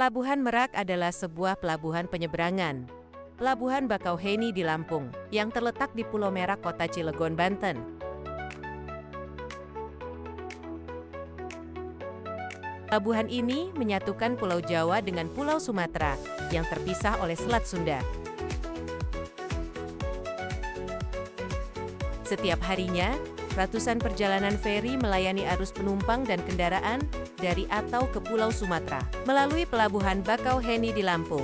Pelabuhan Merak adalah sebuah pelabuhan penyeberangan. Pelabuhan Bakauheni di Lampung, yang terletak di Pulau Merak, Kota Cilegon, Banten. Pelabuhan ini menyatukan Pulau Jawa dengan Pulau Sumatera, yang terpisah oleh Selat Sunda. Setiap harinya, ratusan perjalanan feri melayani arus penumpang dan kendaraan dari atau ke Pulau Sumatera, melalui Pelabuhan Bakauheni di Lampung.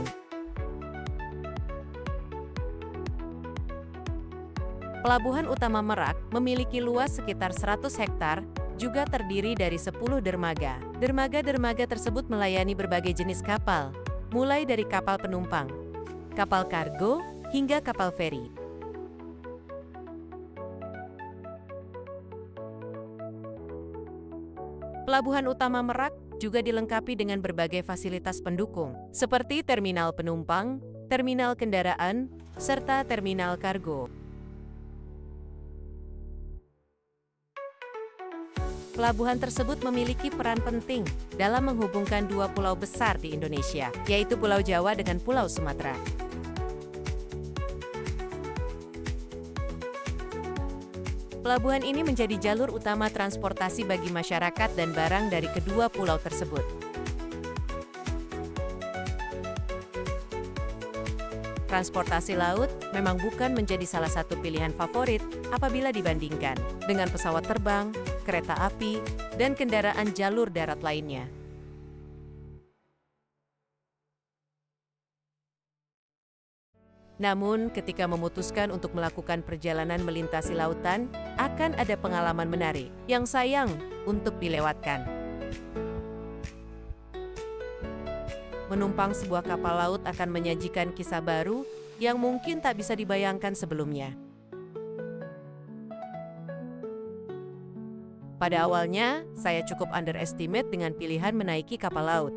Pelabuhan Utama Merak memiliki luas sekitar 100 hektar, juga terdiri dari 10 dermaga. Dermaga-dermaga tersebut melayani berbagai jenis kapal, mulai dari kapal penumpang, kapal kargo, hingga kapal feri. Pelabuhan Utama Merak juga dilengkapi dengan berbagai fasilitas pendukung, seperti terminal penumpang, terminal kendaraan, serta terminal kargo. Pelabuhan tersebut memiliki peran penting dalam menghubungkan dua pulau besar di Indonesia, yaitu Pulau Jawa dengan Pulau Sumatera. Pelabuhan ini menjadi jalur utama transportasi bagi masyarakat dan barang dari kedua pulau tersebut. Transportasi laut memang bukan menjadi salah satu pilihan favorit apabila dibandingkan dengan pesawat terbang, kereta api, dan kendaraan jalur darat lainnya. Namun, ketika memutuskan untuk melakukan perjalanan melintasi lautan, akan ada pengalaman menarik yang sayang untuk dilewatkan. Menumpang sebuah kapal laut akan menyajikan kisah baru yang mungkin tak bisa dibayangkan sebelumnya. Pada awalnya, saya cukup underestimate dengan pilihan menaiki kapal laut.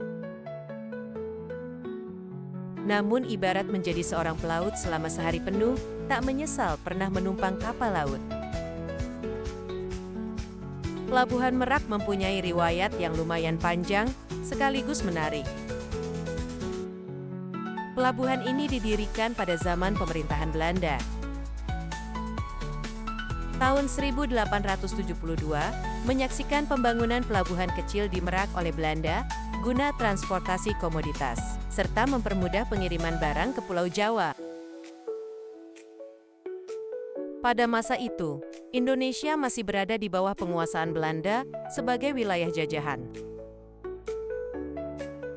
Namun ibarat menjadi seorang pelaut selama sehari penuh, tak menyesal pernah menumpang kapal laut. Pelabuhan Merak mempunyai riwayat yang lumayan panjang, sekaligus menarik. Pelabuhan ini didirikan pada zaman pemerintahan Belanda. Tahun 1872, menyaksikan pembangunan pelabuhan kecil di Merak oleh Belanda, guna transportasi komoditas, serta mempermudah pengiriman barang ke Pulau Jawa. Pada masa itu, Indonesia masih berada di bawah penguasaan Belanda sebagai wilayah jajahan.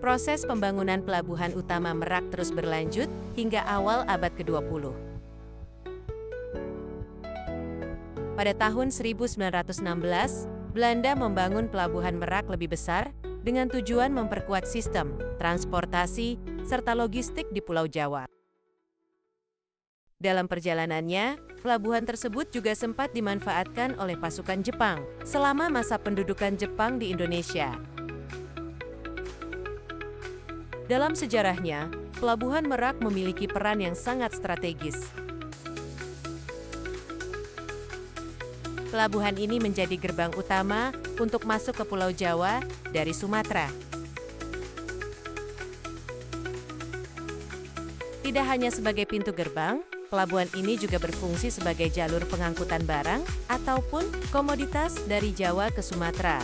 Proses pembangunan Pelabuhan Utama Merak terus berlanjut hingga awal abad ke-20. Pada tahun 1916, Belanda membangun Pelabuhan Merak lebih besar dengan tujuan memperkuat sistem, transportasi, serta logistik di Pulau Jawa. Dalam perjalanannya, pelabuhan tersebut juga sempat dimanfaatkan oleh pasukan Jepang selama masa pendudukan Jepang di Indonesia. Dalam sejarahnya, Pelabuhan Merak memiliki peran yang sangat strategis. Pelabuhan ini menjadi gerbang utama untuk masuk ke Pulau Jawa dari Sumatera. Tidak hanya sebagai pintu gerbang, pelabuhan ini juga berfungsi sebagai jalur pengangkutan barang ataupun komoditas dari Jawa ke Sumatera.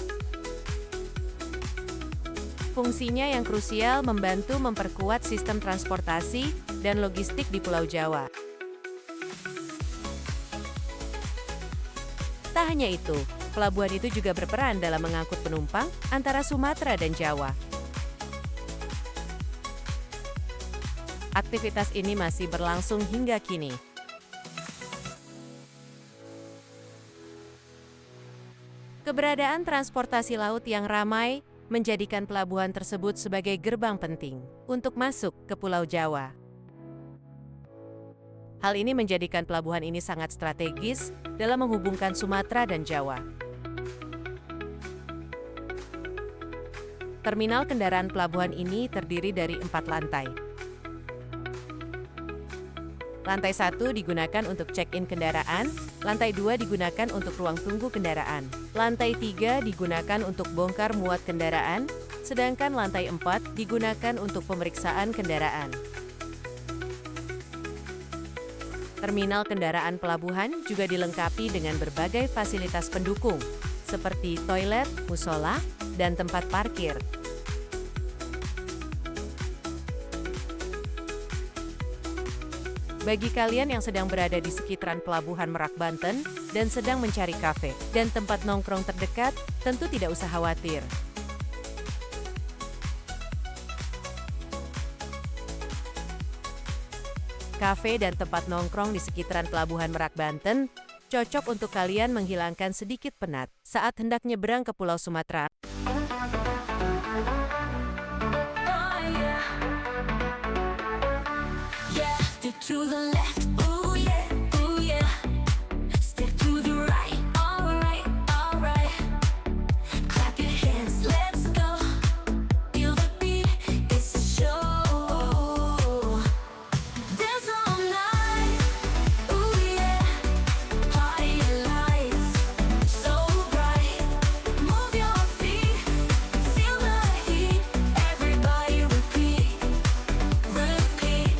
Fungsinya yang krusial membantu memperkuat sistem transportasi dan logistik di Pulau Jawa. Tak hanya itu, pelabuhan itu juga berperan dalam mengangkut penumpang antara Sumatera dan Jawa. Aktivitas ini masih berlangsung hingga kini. Keberadaan transportasi laut yang ramai menjadikan pelabuhan tersebut sebagai gerbang penting untuk masuk ke Pulau Jawa. Hal ini menjadikan pelabuhan ini sangat strategis dalam menghubungkan Sumatera dan Jawa. Terminal kendaraan pelabuhan ini terdiri dari 4 lantai. Lantai 1 digunakan untuk check-in kendaraan, lantai 2 digunakan untuk ruang tunggu kendaraan, lantai 3 digunakan untuk bongkar muat kendaraan, sedangkan lantai 4 digunakan untuk pemeriksaan kendaraan. Terminal kendaraan pelabuhan juga dilengkapi dengan berbagai fasilitas pendukung, seperti toilet, musola, dan tempat parkir. Bagi kalian yang sedang berada di sekitaran Pelabuhan Merak, Banten, dan sedang mencari kafe dan tempat nongkrong terdekat, tentu tidak usah khawatir. Kafe dan tempat nongkrong di sekitaran Pelabuhan Merak, Banten, cocok untuk kalian menghilangkan sedikit penat saat hendak nyebrang ke Pulau Sumatera. To the left, ooh yeah, ooh yeah. Step to the right, alright, alright. Clap your hands, let's go. Feel the beat, it's a show. Dance all night, ooh yeah. Party lights, so bright. Move your feet, feel the heat. Everybody repeat, repeat.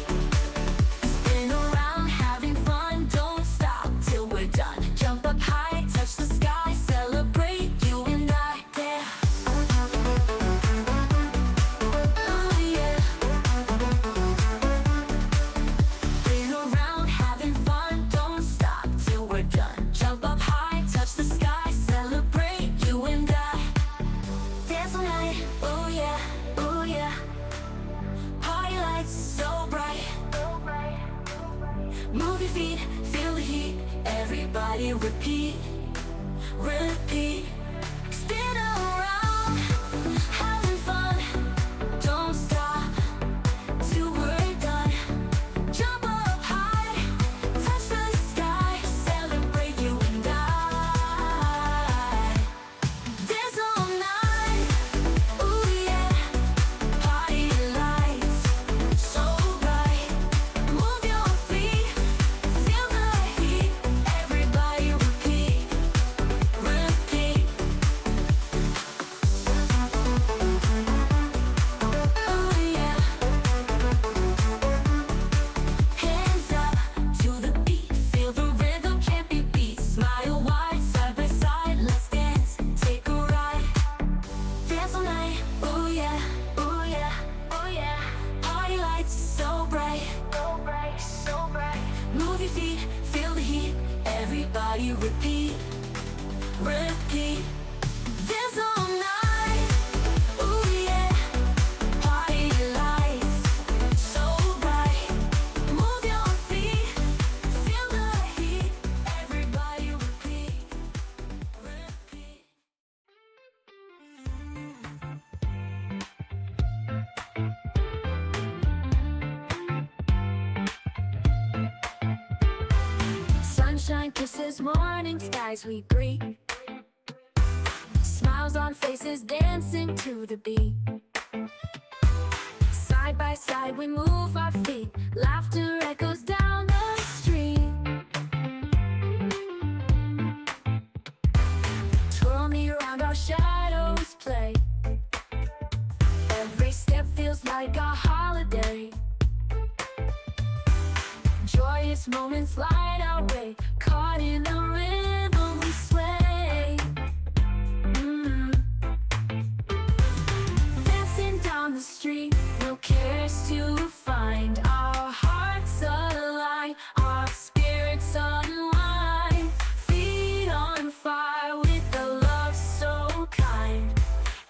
Spin around, having fun, don't stop till we're done. Jump up high, touch the sky, celebrate you and I. Yeah. Oh yeah. Spin around, having fun, don't stop till we're done. Jump up high, touch the sky, celebrate you and I. Dance all night, oh yeah, oh yeah. Party lights so bright. Move your feet, feel the heat. Everybody repeat, repeat. Spin around, having fun. Don't stop till we're done. Jump up high, touch the sky. Celebrate you and I. Dance all night, ooh yeah. Party lights, so bright. Move your feet, feel the heat. Everybody repeat, repeat. Oh yeah. Hands up to the beat, feel the rhythm can't be beat. Smile wide, side by side, let's dance, take a ride. Dance all night, oh yeah, oh yeah, oh yeah. Party lights so bright, so bright, so bright. Move your feet, feel the heat. Everybody repeat, repeat. Dance all night, ooh yeah. Party lights so bright. Move your feet, feel the heat. Everybody repeat, repeat. Sunshine kisses morning skies we greet. Smiles on faces dancing to the beat. Side by side we move our feet. Laughter echoes down the street. Twirl me around, our shadows play. Every step feels like a holiday. Joyous moments light our way. Caught in the rhythm we sway. Dancing down the street, no cares to find. Our hearts align, our spirits unwind. Feet on fire with a love so kind.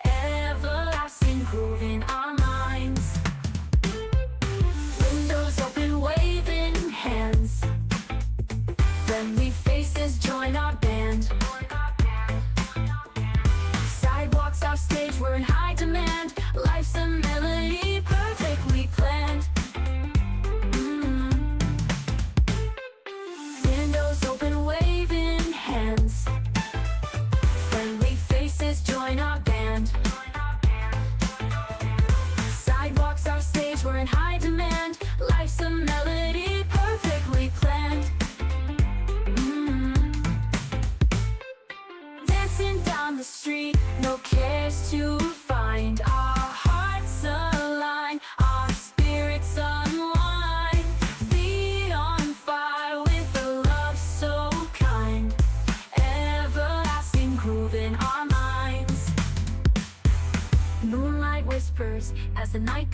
Everlasting groove in our minds. Windows open, waving hands. Friendly faces join our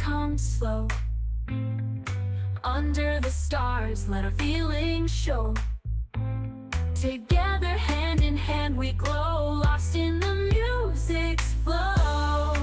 come slow. Under the stars, let our feelings show. Together, hand in hand, we glow, lost in the music's flow.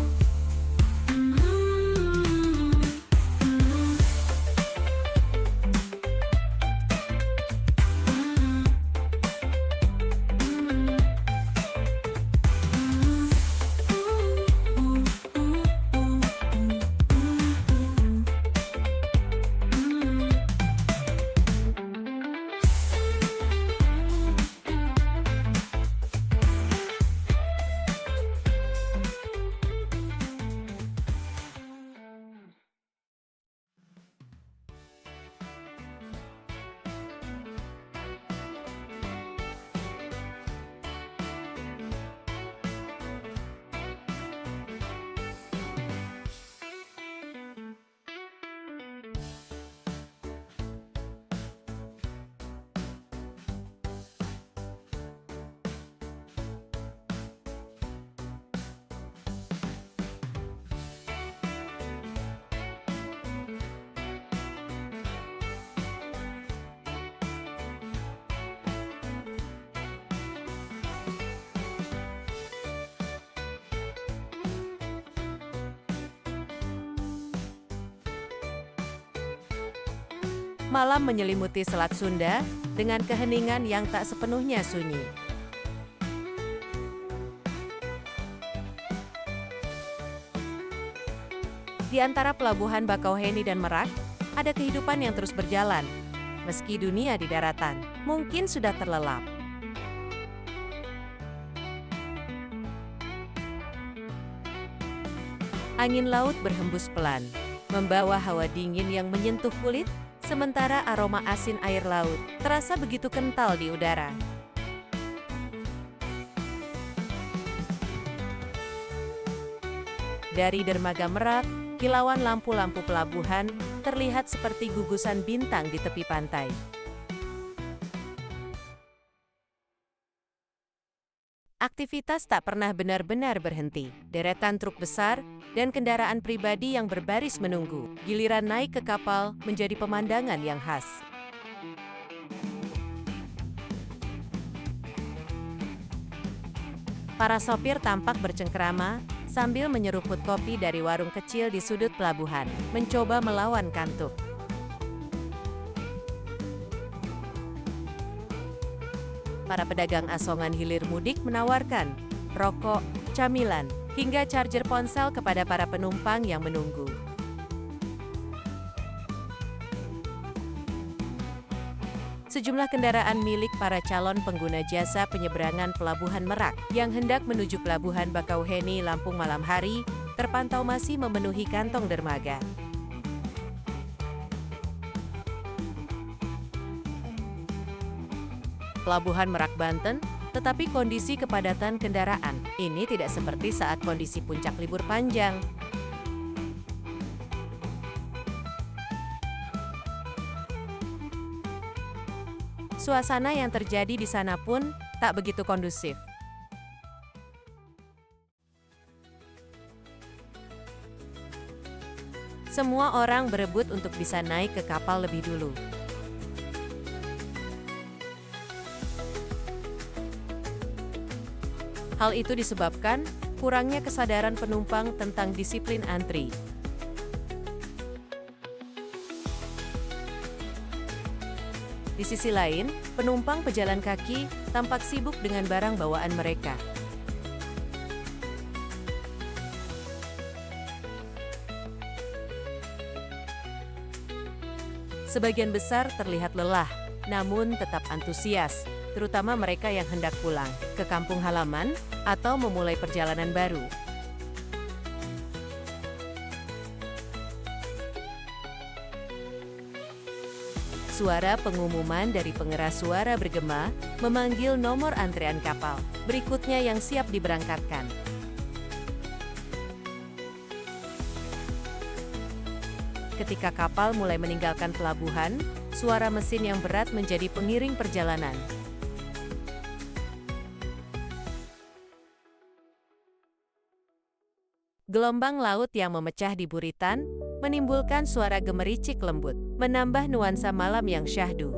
Malam menyelimuti Selat Sunda dengan keheningan yang tak sepenuhnya sunyi. Di antara pelabuhan Bakauheni dan Merak, ada kehidupan yang terus berjalan, meski dunia di daratan mungkin sudah terlelap. Angin laut berhembus pelan, membawa hawa dingin yang menyentuh kulit, sementara aroma asin air laut terasa begitu kental di udara. Dari dermaga Merak, kilauan lampu-lampu pelabuhan terlihat seperti gugusan bintang di tepi pantai. Aktivitas tak pernah benar-benar berhenti. Deretan truk besar dan kendaraan pribadi yang berbaris menunggu. Giliran naik ke kapal menjadi pemandangan yang khas. Para sopir tampak bercengkrama sambil menyeruput kopi dari warung kecil di sudut pelabuhan, mencoba melawan kantuk. Para pedagang asongan hilir mudik menawarkan rokok, camilan, hingga charger ponsel kepada para penumpang yang menunggu. Sejumlah kendaraan milik para calon pengguna jasa penyeberangan Pelabuhan Merak yang hendak menuju Pelabuhan Bakauheni Lampung malam hari terpantau masih memenuhi kantong dermaga. Pelabuhan Merak, Banten, tetapi kondisi kepadatan kendaraan ini tidak seperti saat kondisi puncak libur panjang. Suasana yang terjadi di sana pun tak begitu kondusif. Semua orang berebut untuk bisa naik ke kapal lebih dulu. Hal itu disebabkan kurangnya kesadaran penumpang tentang disiplin antri. Di sisi lain, penumpang pejalan kaki tampak sibuk dengan barang bawaan mereka. Sebagian besar terlihat lelah, namun tetap antusias, terutama mereka yang hendak pulang ke kampung halaman atau memulai perjalanan baru. Suara pengumuman dari pengeras suara bergema memanggil nomor antrean kapal berikutnya yang siap diberangkatkan. Ketika kapal mulai meninggalkan pelabuhan, suara mesin yang berat menjadi pengiring perjalanan. Gelombang laut yang memecah di buritan menimbulkan suara gemericik lembut, menambah nuansa malam yang syahdu.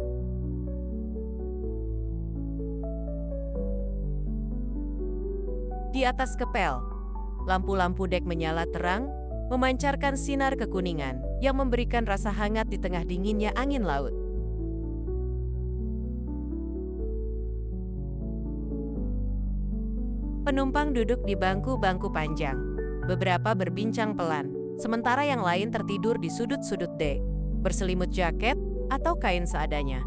Di atas kepel, lampu-lampu dek menyala terang, memancarkan sinar kekuningan yang memberikan rasa hangat di tengah dinginnya angin laut. Penumpang duduk di bangku-bangku panjang. Beberapa berbincang pelan, sementara yang lain tertidur di sudut-sudut dek, berselimut jaket atau kain seadanya.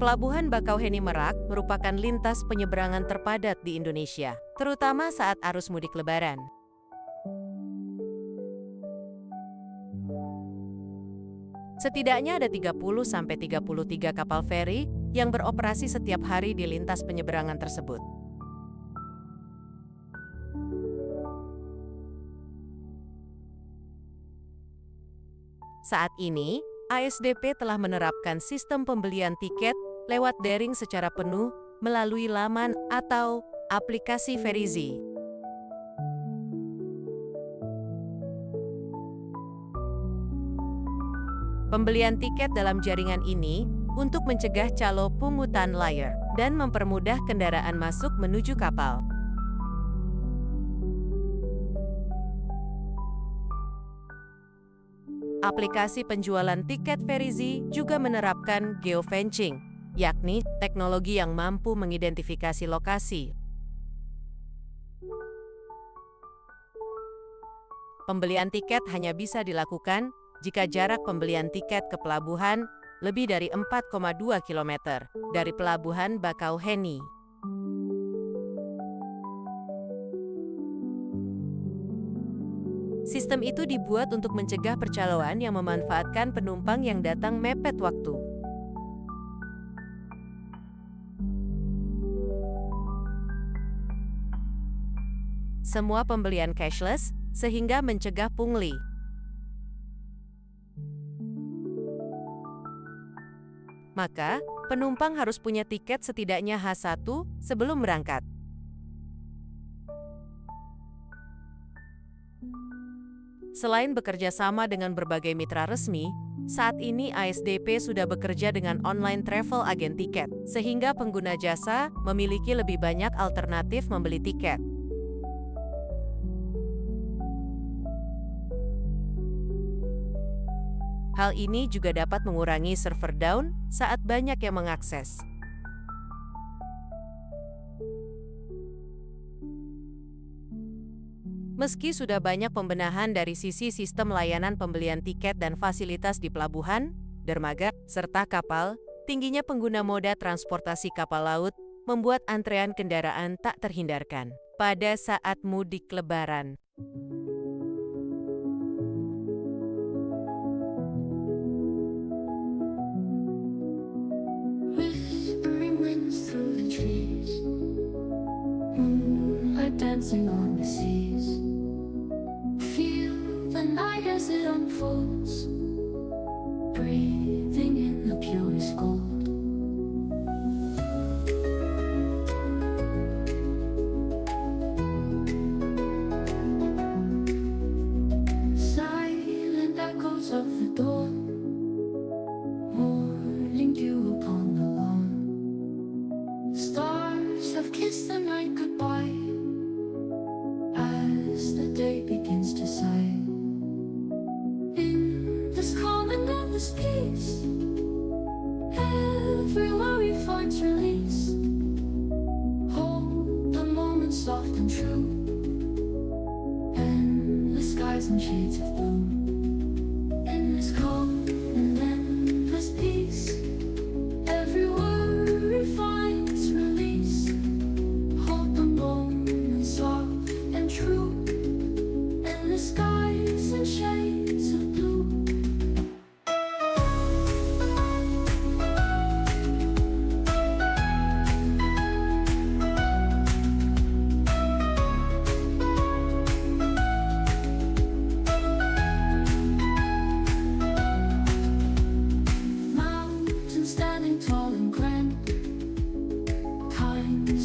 Pelabuhan Bakauheni Merak merupakan lintas penyeberangan terpadat di Indonesia, terutama saat arus mudik Lebaran. Setidaknya ada 30-33 kapal feri yang beroperasi setiap hari di lintas penyeberangan tersebut. Saat ini, ASDP telah menerapkan sistem pembelian tiket lewat daring secara penuh melalui laman atau aplikasi Ferizi. Pembelian tiket dalam jaringan ini untuk mencegah calo pungutan layar dan mempermudah kendaraan masuk menuju kapal. Aplikasi penjualan tiket Ferizi juga menerapkan geofencing, yakni teknologi yang mampu mengidentifikasi lokasi. Pembelian tiket hanya bisa dilakukan jika jarak pembelian tiket ke pelabuhan lebih dari 4,2 km dari Pelabuhan Bakauheni. Sistem itu dibuat untuk mencegah percaloan yang memanfaatkan penumpang yang datang mepet waktu. Semua pembelian cashless sehingga mencegah pungli. Maka, penumpang harus punya tiket setidaknya H1 sebelum berangkat. Selain bekerja sama dengan berbagai mitra resmi, saat ini ASDP sudah bekerja dengan online travel agen tiket, sehingga pengguna jasa memiliki lebih banyak alternatif membeli tiket. Hal ini juga dapat mengurangi server down saat banyak yang mengakses. Meski sudah banyak pembenahan dari sisi sistem layanan pembelian tiket dan fasilitas di pelabuhan, dermaga, serta kapal, tingginya pengguna moda transportasi kapal laut membuat antrean kendaraan tak terhindarkan pada saat mudik Lebaran. Whispering winds through the trees, moonlight dancing on the seas. Feel the night as it unfolds, breathing in the purest gold. Silent echoes of the dawn, morning dew upon the lawn. Stars have kissed the night goodbye as the day begins to sigh. In this calm and endless peace, every worry finds release. Hold the moment soft and true, endless skies and shades of blue. In this calm and endless peace, every worry finds release. Hold the moment soft and true, endless skies and shades of blue. Mountains standing tall and grand, times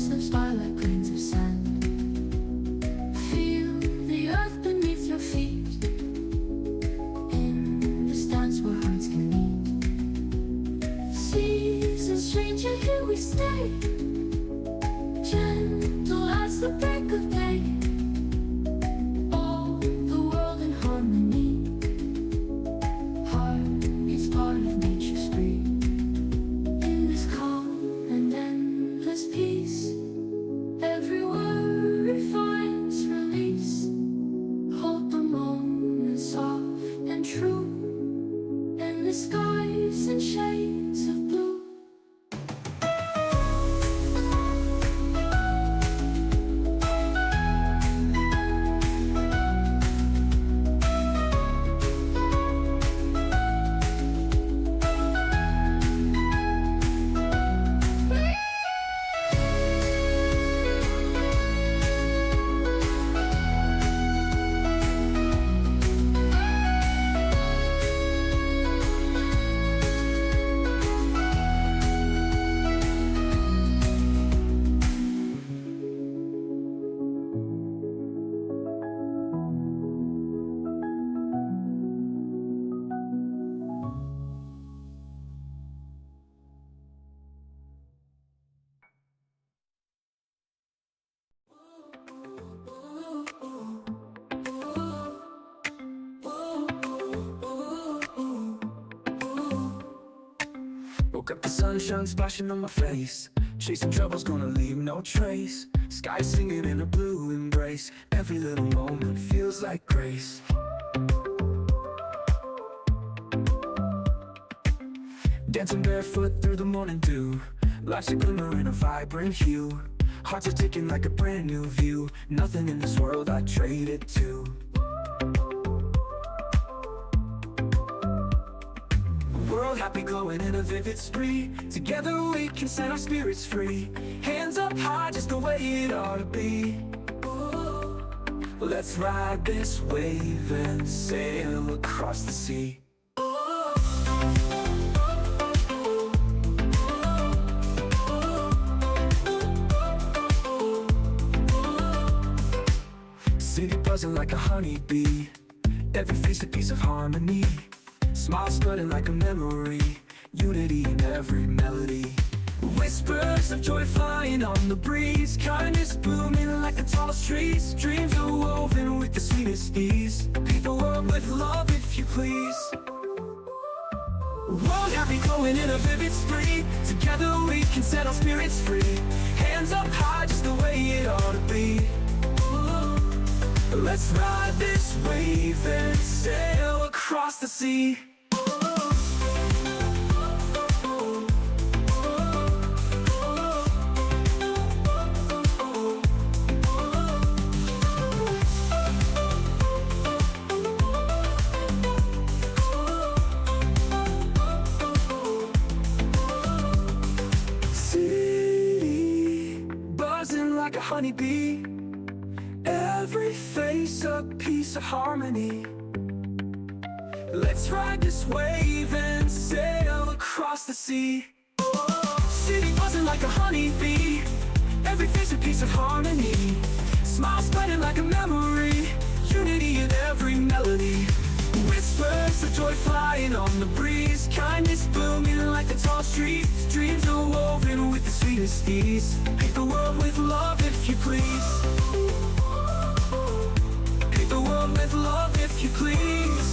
Woke up, the sunshine splashing on my face. Chasing trouble's gonna leave no trace. Sky singing in a blue embrace. Every little moment feels like grace. Dancing barefoot through the morning dew. Life's a glimmer in a vibrant hue. Hearts are ticking like a brand new view. Nothing in this world I'd trade it to. World happy, glowing in a vivid spree. Together we can set our spirits free. Hands up high, just the way it ought to be. Ooh. Let's ride this wave and sail across the sea. City buzzing like a honeybee. Every face a piece of harmony. Smiles spreading like a memory. Unity in every melody. Whispers of joy flying on the breeze. Kindness booming like the tallest trees. Dreams are woven with the sweetest ease. Paint the world with love if you please. World happy, glowing in a vivid spree. Together we can set our spirits free. Hands up high, just the way it ought to be. Let's ride this wave and sail across the sea. City buzzing like a honeybee. Every face a piece of harmony. Let's ride this wave and sail across the sea. City buzzing like a honeybee. Every face a piece of harmony. Smile spreading like a memory. Unity in every melody. Whispers of joy flying on the breeze. Kindness booming like the tall streets. Dreams are woven with the sweetest ease. Paint the world with love if you please. The world with love if you please.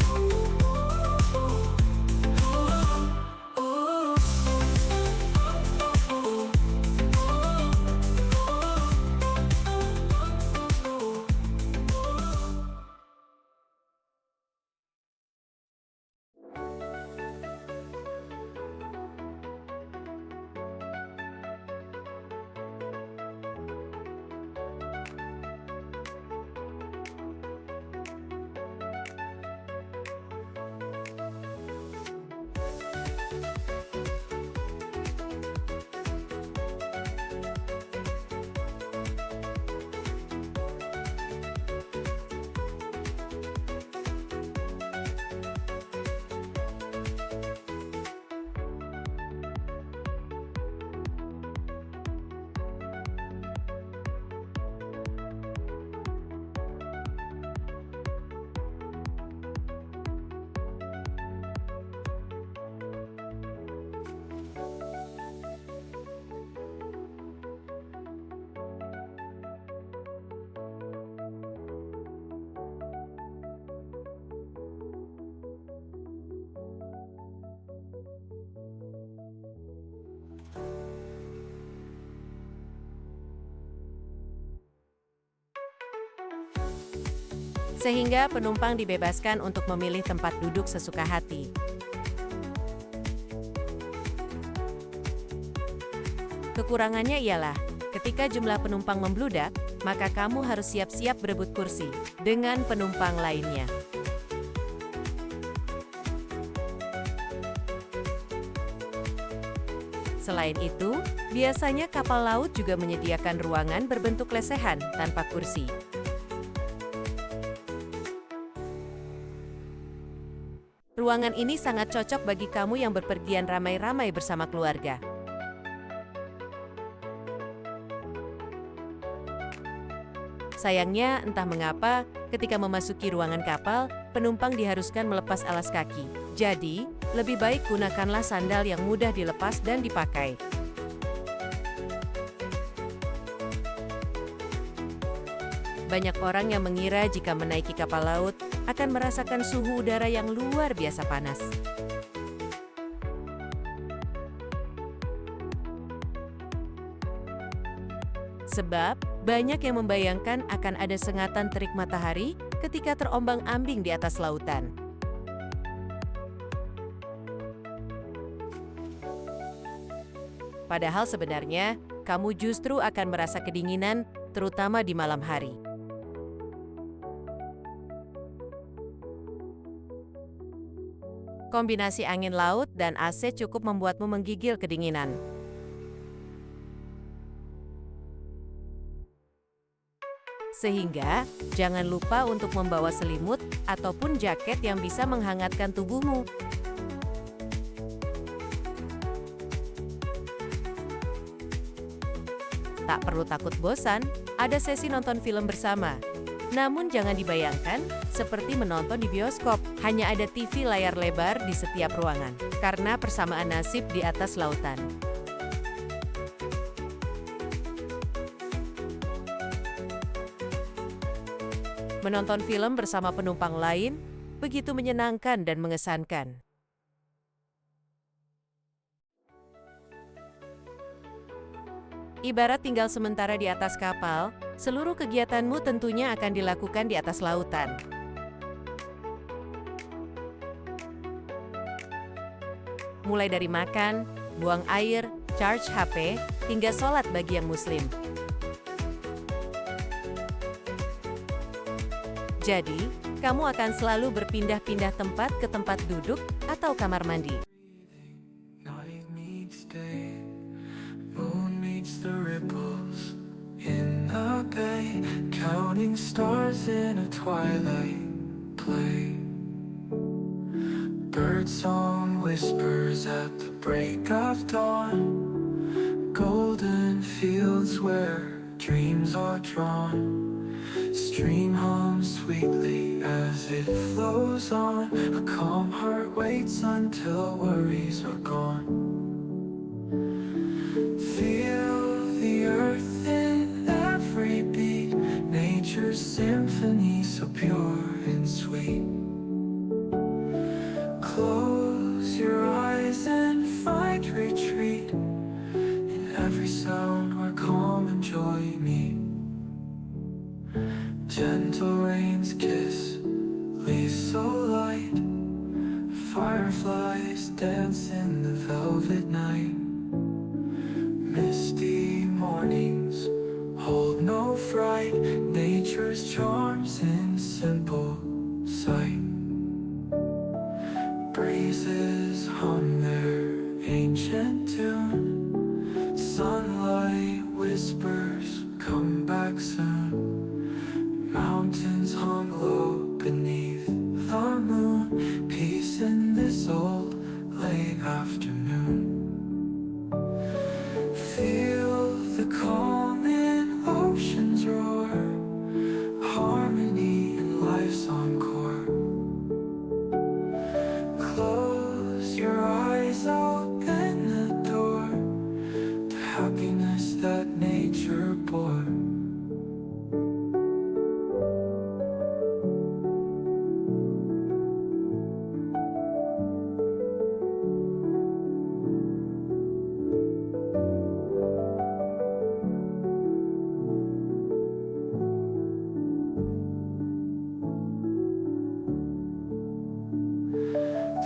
Sehingga penumpang dibebaskan untuk memilih tempat duduk sesuka hati. Kekurangannya ialah, ketika jumlah penumpang membludak, maka kamu harus siap-siap berebut kursi dengan penumpang lainnya. Selain itu, biasanya kapal laut juga menyediakan ruangan berbentuk lesehan tanpa kursi. Ruangan ini sangat cocok bagi kamu yang berpergian ramai-ramai bersama keluarga. Sayangnya, entah mengapa, ketika memasuki ruangan kapal, penumpang diharuskan melepas alas kaki. Jadi, lebih baik gunakanlah sandal yang mudah dilepas dan dipakai. Banyak orang yang mengira jika menaiki kapal laut akan merasakan suhu udara yang luar biasa panas. Sebab, banyak yang membayangkan akan ada sengatan terik matahari ketika terombang-ambing di atas lautan. Padahal sebenarnya, kamu justru akan merasa kedinginan, terutama di malam hari. Kombinasi angin laut dan AC cukup membuatmu menggigil kedinginan. Sehingga, jangan lupa untuk membawa selimut ataupun jaket yang bisa menghangatkan tubuhmu. Tak perlu takut bosan, ada sesi nonton film bersama. Namun jangan dibayangkan seperti menonton di bioskop, hanya ada TV layar lebar di setiap ruangan, karena persamaan nasib di atas lautan. Menonton film bersama penumpang lain begitu menyenangkan dan mengesankan. Ibarat tinggal sementara di atas kapal, seluruh kegiatanmu tentunya akan dilakukan di atas lautan. Mulai dari makan, buang air, charge HP, hingga sholat bagi yang muslim. Jadi, kamu akan selalu berpindah-pindah tempat ke tempat duduk atau kamar mandi. Night meets day, moon meets the ripples in the bay, counting stars in a twilight play. Birdsong whispers at the break of dawn, golden fields where dreams are drawn. Stream hums sweetly as it flows on. A calm heart waits until worries are gone. Feel the earth in every beat, nature's symphony so pure and sweet. Close your eyes and find retreat in every sound where calm and joy meet. Gentle rain's kiss leaves so light, fireflies dance in the velvet night. Misty mornings hold no fright, nature's charms in simple sight. Breezes hum their ancient tune, sunlight whispers come back soon. Mountains hung low beneath the moon, peace in this old late afternoon. Feel the calm in ocean's roar, harmony in life's encore. Close your eyes, open the door to happiness that nature bore.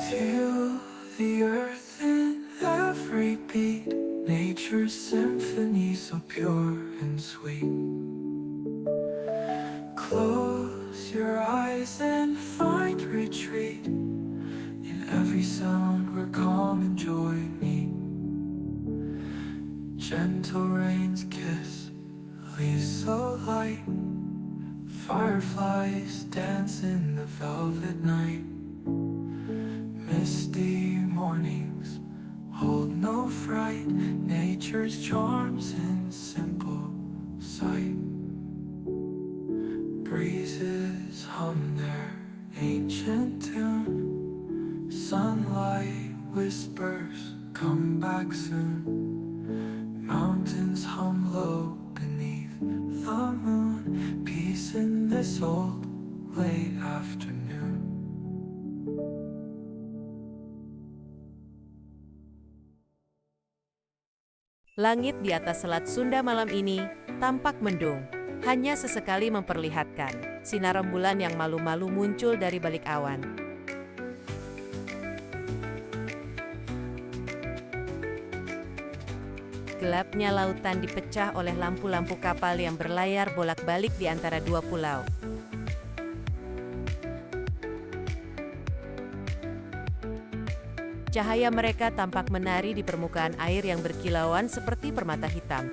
Feel the earth in every beat, nature's symphony so pure and sweet. Close your eyes and find retreat in every sound where calm and joy meet. Gentle rain's kiss leaves so light, fireflies dance in the velvet night. Misty mornings hold no fright, nature's charms in simple sight. Breezes hum their ancient tune, sunlight whispers come back soon. Mountains hum low beneath the moon, peace in this old late afternoon. Langit di atas Selat Sunda malam ini tampak mendung, hanya sesekali memperlihatkan sinar rembulan yang malu-malu muncul dari balik awan. Gelapnya lautan dipecah oleh lampu-lampu kapal yang berlayar bolak-balik di antara dua pulau. Cahaya mereka tampak menari di permukaan air yang berkilauan seperti permata hitam.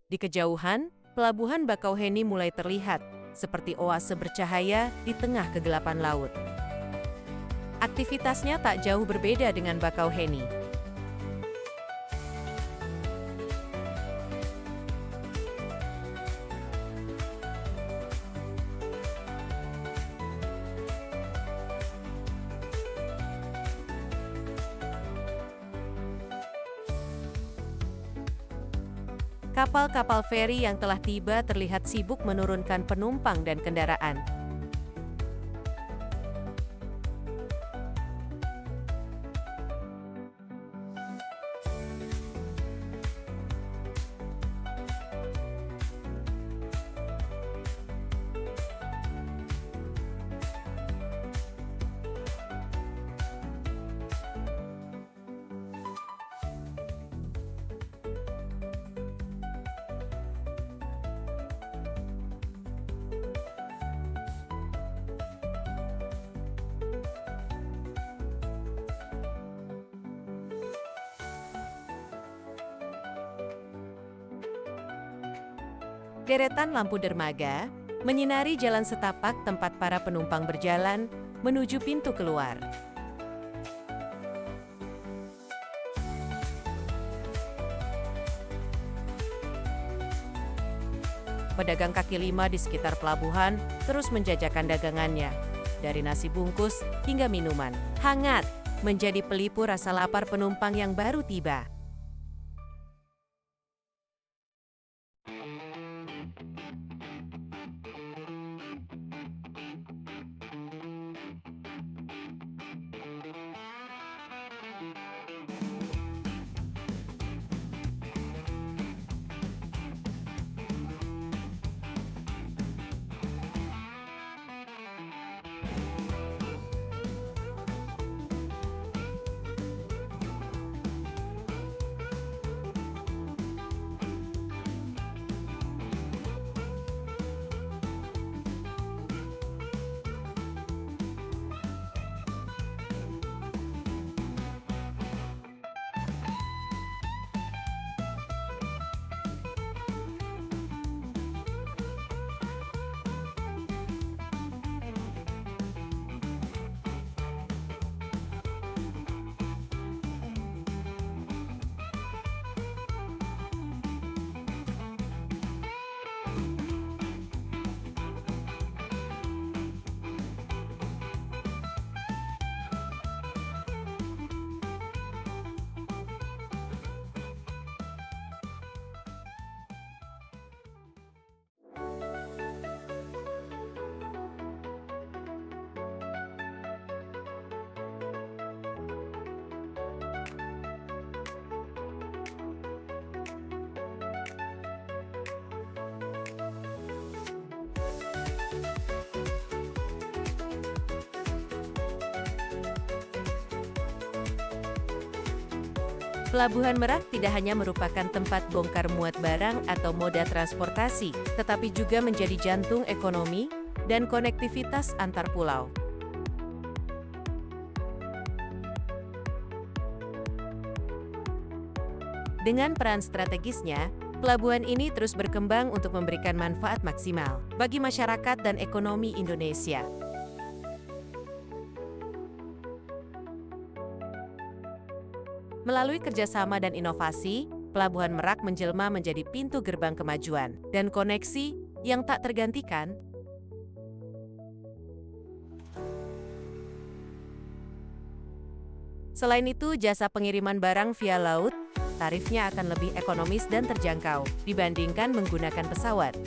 Di kejauhan, pelabuhan Bakauheni mulai terlihat, seperti oase bercahaya di tengah kegelapan laut. Aktivitasnya tak jauh berbeda dengan Bakauheni. Kapal-kapal feri yang telah tiba terlihat sibuk menurunkan penumpang dan kendaraan. Deretan lampu dermaga menyinari jalan setapak tempat para penumpang berjalan menuju pintu keluar. Pedagang kaki lima di sekitar pelabuhan terus menjajakan dagangannya, dari nasi bungkus hingga minuman hangat, menjadi pelipur rasa lapar penumpang yang baru tiba. Pelabuhan Merak tidak hanya merupakan tempat bongkar muat barang atau moda transportasi, tetapi juga menjadi jantung ekonomi dan konektivitas antar pulau. Dengan peran strategisnya, pelabuhan ini terus berkembang untuk memberikan manfaat maksimal bagi masyarakat dan ekonomi Indonesia. Melalui kerjasama dan inovasi, Pelabuhan Merak menjelma menjadi pintu gerbang kemajuan dan koneksi yang tak tergantikan. Selain itu, jasa pengiriman barang via laut, tarifnya akan lebih ekonomis dan terjangkau dibandingkan menggunakan pesawat.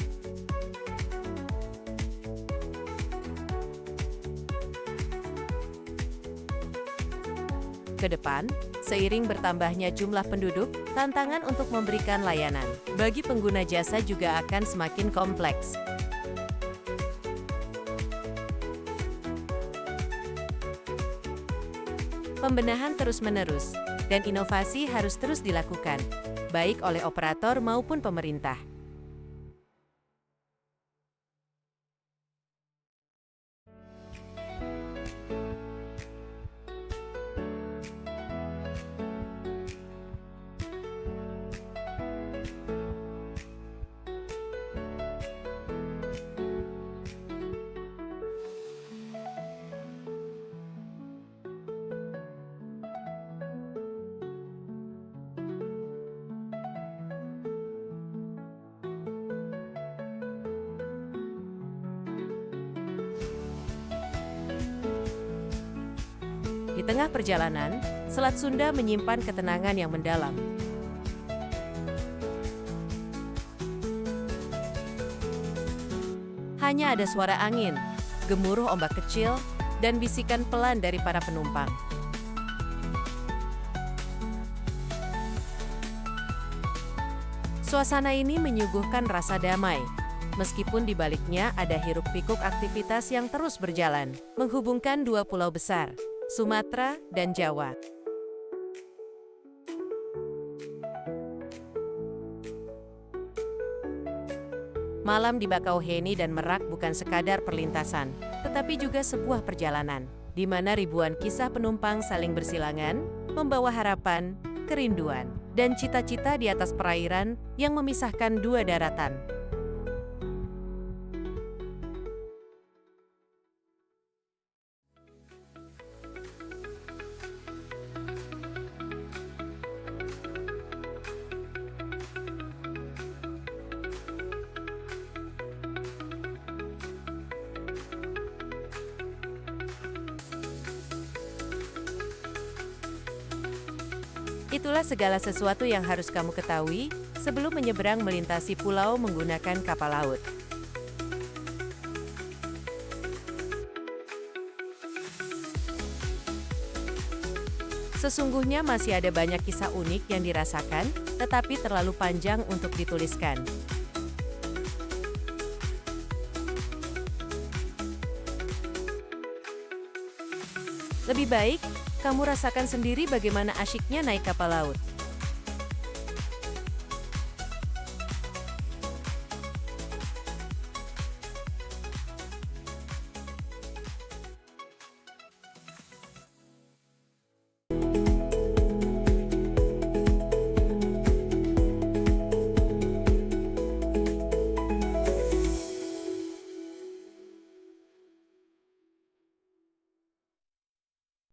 Ke depan, seiring bertambahnya jumlah penduduk, tantangan untuk memberikan layanan bagi pengguna jasa juga akan semakin kompleks. Pembenahan terus-menerus, dan inovasi harus terus dilakukan, baik oleh operator maupun pemerintah. Di tengah perjalanan, Selat Sunda menyimpan ketenangan yang mendalam. Hanya ada suara angin, gemuruh ombak kecil, dan bisikan pelan dari para penumpang. Suasana ini menyuguhkan rasa damai, meskipun di baliknya ada hiruk-pikuk aktivitas yang terus berjalan, menghubungkan dua pulau besar, Sumatera dan Jawa. Malam di Bakauheni dan Merak bukan sekadar perlintasan, tetapi juga sebuah perjalanan, di mana ribuan kisah penumpang saling bersilangan, membawa harapan, kerinduan, dan cita-cita di atas perairan yang memisahkan dua daratan. Itulah segala sesuatu yang harus kamu ketahui sebelum menyeberang melintasi pulau menggunakan kapal laut. Sesungguhnya masih ada banyak kisah unik yang dirasakan, tetapi terlalu panjang untuk dituliskan. Lebih baik kamu rasakan sendiri bagaimana asyiknya naik kapal laut.